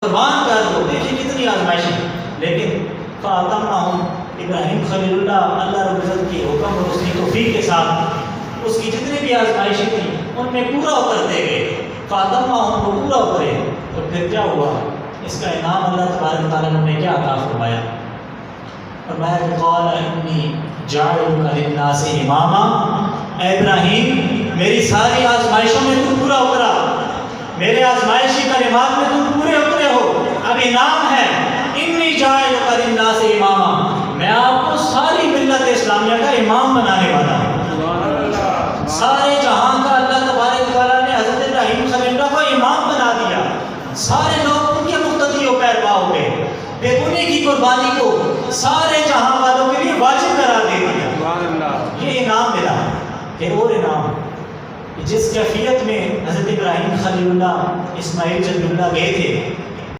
قربان کر دو. دیکھیں کتنی آزمائشیں. لیکن فاطمہم ابراہیم خلیل اللہ اللہ رب العزت کی حکم اور اس کی توفیق کے ساتھ اس کی جتنی بھی آزمائشیں تھیں ان میں پورا اترتے گئے. فاطمہم کو پورا اترے. تو پھر کیا ہوا؟ اس کا انعام اللہ تبارک تعالیٰ نے کیا عطا فرمایا؟ فرمایا کہ قال انی جاعلک للناس اماما. اے ابراہیم میری ساری آزمائشوں میں تم پورا اترا, میرے آزمائشی کلمات میں تم پورے اترے ہو. اب انعام ہے انی جاعلک للناس اماما, میں آپ کو ساری ملت اسلامیہ کا امام بنانے والا ہوں. سارے جہاں کا اللہ تبارک تعالیٰ نے حضرت ابراہیم خلیل اللہ کو امام بنا دیا. سارے لوگ ان کے مقتدی و پیروا ہو گئے. پھر انہیں کی قربانی کو سارے جہاں والوں کے لیے واجب قرار دے دیا. یہ انعام ملا. پھر اور انعام جس کیفیت میں حضرت ابراہیم خلیل اللہ اسماعیل جلیل اللہ گئے تھے